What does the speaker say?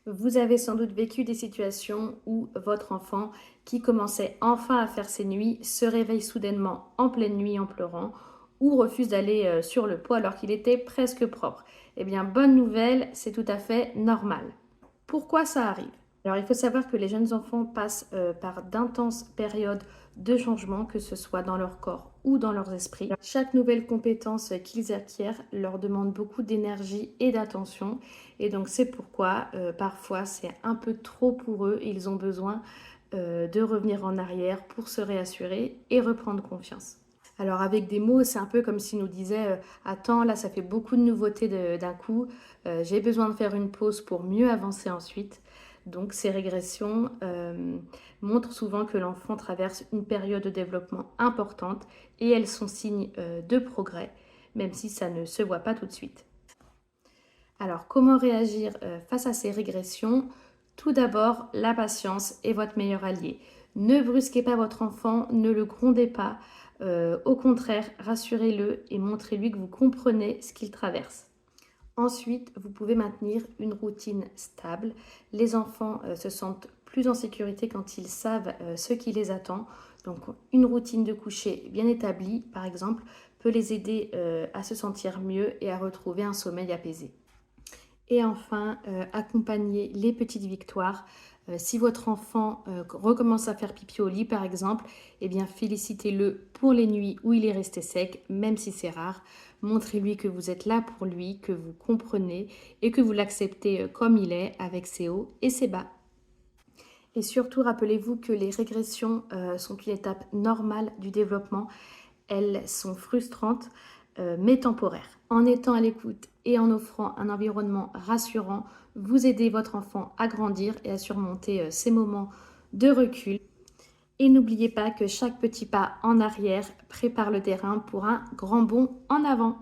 Vous avez sans doute vécu des situations où votre enfant, qui commençait enfin à faire ses nuits, se réveille soudainement en pleine nuit en pleurant ou refuse d'aller sur le pot alors qu'il était presque propre. Eh bien, bonne nouvelle, c'est tout à fait normal. Pourquoi ça arrive? Alors, il faut savoir que les jeunes enfants passent par d'intenses périodes de changement, que ce soit dans leur corps ou dans leurs esprits. Chaque nouvelle compétence qu'ils acquièrent leur demande beaucoup d'énergie et d'attention. Et donc, c'est pourquoi parfois c'est un peu trop pour eux. Ils ont besoin de revenir en arrière pour se réassurer et reprendre confiance. Alors avec des mots, c'est un peu comme s'il nous disait attends, là ça fait beaucoup de nouveautés d'un coup, j'ai besoin de faire une pause pour mieux avancer ensuite. Donc ces régressions montrent souvent que l'enfant traverse une période de développement importante et elles sont signes de progrès, même si ça ne se voit pas tout de suite. Alors comment réagir face à ces régressions? Tout d'abord, la patience est votre meilleur allié. Ne brusquez pas votre enfant, ne le grondez pas. Au contraire, rassurez-le et montrez-lui que vous comprenez ce qu'il traverse. Ensuite, vous pouvez maintenir une routine stable. Les enfants se sentent plus en sécurité quand ils savent ce qui les attend. Donc une routine de coucher bien établie, par exemple, peut les aider à se sentir mieux et à retrouver un sommeil apaisé. Et enfin, accompagner les petites victoires. Si votre enfant recommence à faire pipi au lit, par exemple, eh bien félicitez-le pour les nuits où il est resté sec, même si c'est rare. Montrez-lui que vous êtes là pour lui, que vous comprenez et que vous l'acceptez comme il est, avec ses hauts et ses bas. Et surtout, rappelez-vous que les régressions sont une étape normale du développement. Elles sont frustrantes, mais temporaires. En étant à l'écoute et en offrant un environnement rassurant, vous aidez votre enfant à grandir et à surmonter ces moments de recul. Et n'oubliez pas que chaque petit pas en arrière prépare le terrain pour un grand bond en avant.